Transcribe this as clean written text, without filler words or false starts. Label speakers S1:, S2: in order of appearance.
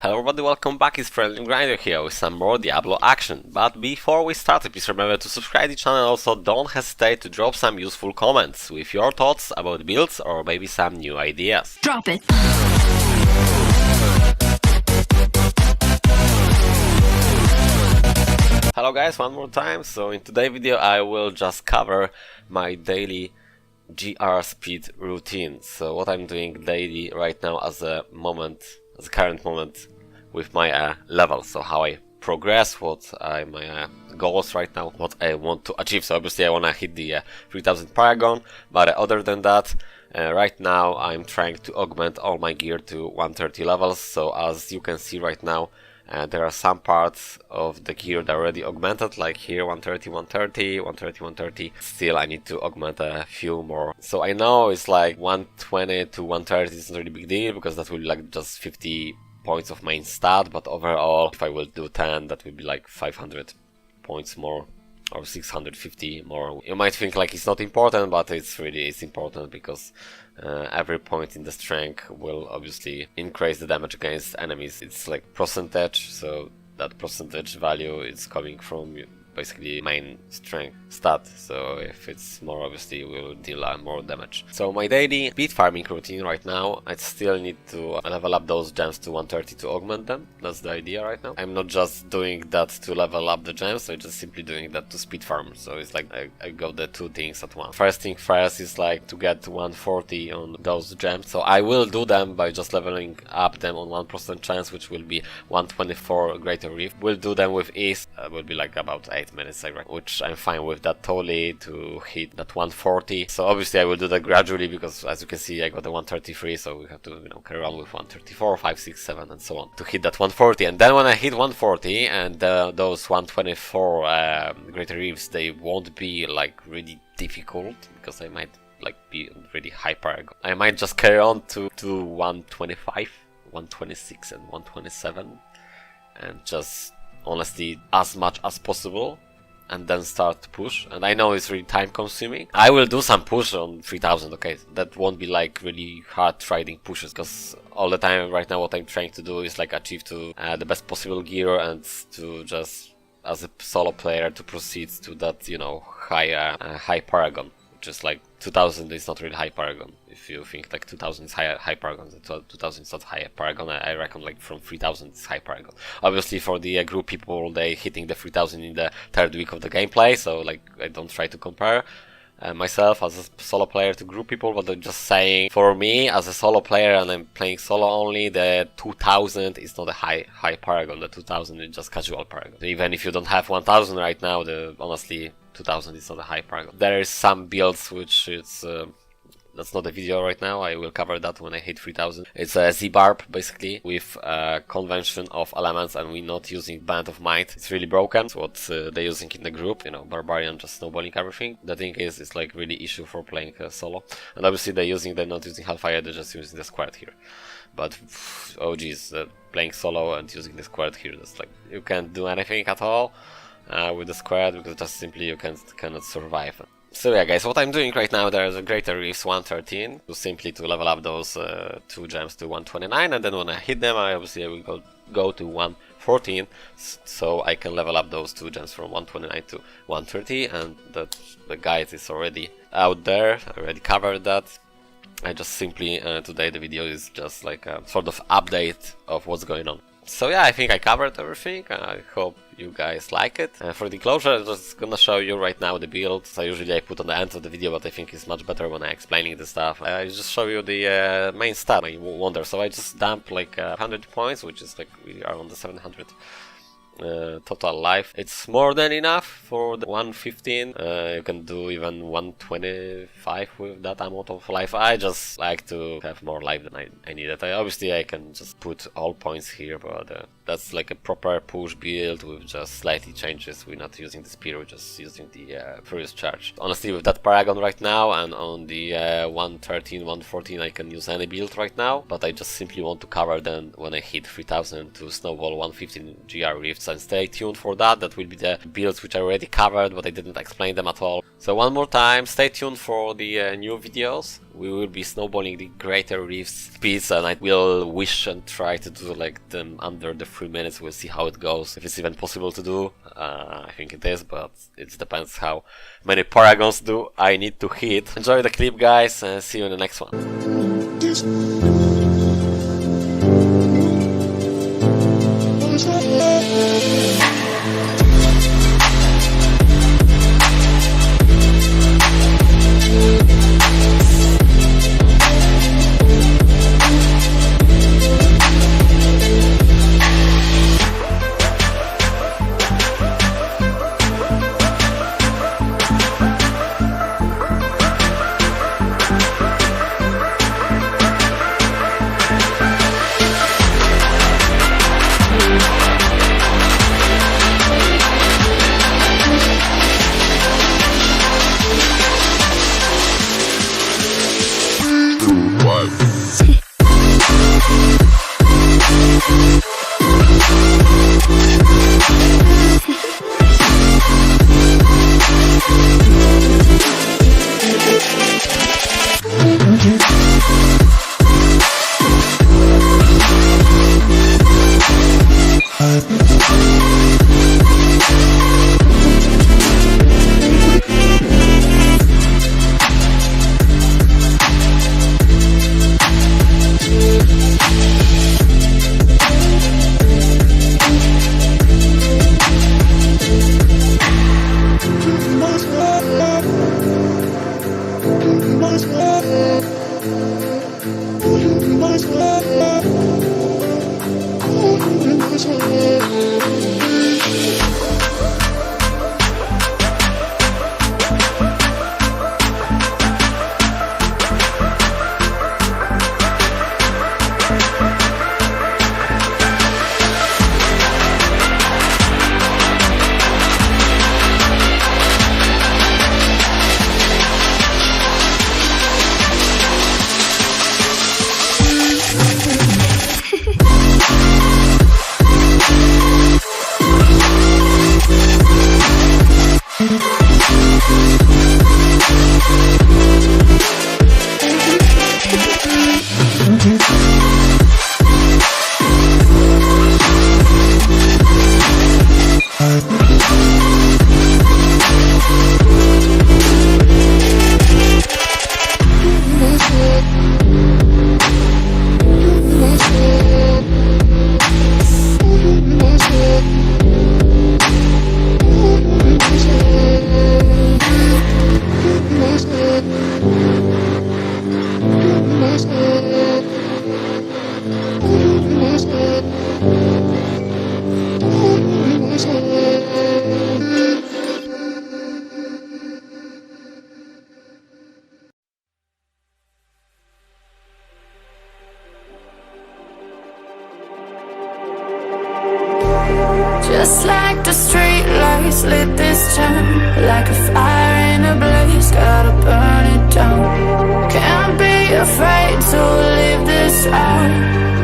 S1: Hello everybody, welcome back, it's Friendly Grinder here with some more Diablo action. But before we start, please remember to subscribe to the channel and also don't hesitate to drop some useful comments with your thoughts about builds or maybe some new ideas.
S2: Drop it!
S1: Hello guys, one more time. So in today's video I will just cover my daily GR speed routine. So what I'm doing daily right now as a current moment with my level. So how I progress, what are my goals right now, what I want to achieve. So obviously I want to hit the 3000 Paragon, but other than that, right now I'm trying to augment all my gear to 130 levels. So as you can see right now, there are some parts of the gear that are already augmented, like here 130, 130, 130, 130. Still I need to augment a few more. So I know it's like 120 to 130 is not really big deal, because that will be like just 50 points of main stat, but overall if I will do 10, that will be like 500 points more or 650 more. You might think like it's not important, but it's important, because every point in the strength will obviously increase the damage against enemies. It's like percentage, so that percentage value is coming from basically main strength stat. So if it's more, obviously will deal more damage. So my daily speed farming routine right now, I still need to level up those gems to 130 to augment them. That's the idea right now. I'm not just doing that to level up the gems, I'm just simply doing that to speed farm. So it's like I got the two things at once. First thing first is like to get 140 on those gems. So I will do them by just leveling up them on 1% chance, which will be 124 Greater Reef. We'll do them with ease. Will be like about 8 minutes, which I'm fine with that totally to hit that 140. So obviously I will do that gradually, because as you can see I got the 133, so we have to carry on with 134, 5, 6, 7 and so on to hit that 140. And then when I hit 140 and those 124 Greater Reefs, they won't be like really difficult, because I might like be really high paragon. I might just carry on to 125, 126 and 127 and just honestly as much as possible, and then start to push. And I know it's really time consuming. I will do some push on 3000, okay? That won't be like really hard trading pushes, because all the time right now what I'm trying to do is like achieve to the best possible gear, and to just as a solo player to proceed to that, high paragon, which is like 2000 is not really high paragon. If you think like 2000 is high paragon, 2000 is not high paragon. I reckon like from 3000 is high paragon. Obviously for the group people, they hitting the 3000 in the third week of the gameplay, so like I don't try to compare myself as a solo player to group people, but I'm just saying for me as a solo player, and I'm playing solo only, the 2000 is not a high paragon. The 2000 is just casual paragon. Even if you don't have 1000 right now, honestly 2000 is not a high paragon. There is some builds which it's that's not a video right now, I will cover that when I hit 3000. It's a Z-barb basically with a convention of elements, and we're not using Band of Might. It's really broken. It's what they're using in the group, Barbarian just snowballing everything. The thing is, it's like really issue for playing solo. And obviously they're not using Hellfire, they're just using the squared here. But oh geez, playing solo and using the squared here, that's like, you can't do anything at all with the squared, because just simply you cannot survive. So yeah guys, what I'm doing right now, there's a Greater Reefs 113, simply to level up those two gems to 129, and then when I hit them, I will go to 114, so I can level up those two gems from 129 to 130, and the guide is already out there, I already covered that. I just simply, today the video is just like a sort of update of what's going on. So yeah, I think I covered everything. I hope you guys like it. For the closure, I'm just gonna show you right now the build. So usually I put on the end of the video, but I think it's much better when I'm explaining the stuff. I just show you the main stat, my wonder. So I just dump like 100 points, which is like we are on the 700 total life. It's more than enough for the 115. You can do even 125 with that amount of life. I just like to have more life than I needed. Obviously I can just put all points here, but that's like a proper push build with just slightly changes. We're not using the spear, we're just using the Furious Charge. Honestly, with that Paragon right now and on the 113, 114, I can use any build right now, but I just simply want to cover them when I hit 3000 to snowball 115 GR Rifts. builds, and stay tuned for that. That will be the builds which I already covered, but I didn't explain them at all. So one more time, stay tuned for the new videos. We will be snowballing the greater reefs speeds, and I will wish and try to do like them under the 3 minutes. We'll see how it goes, if it's even possible to do. I think it is, but it depends how many paragons do I need to hit. Enjoy the clip, guys, and see you in the next one.
S2: Just like the street lights lit this town, like a fire in a blaze, gotta burn it down. Can't be afraid to leave this out.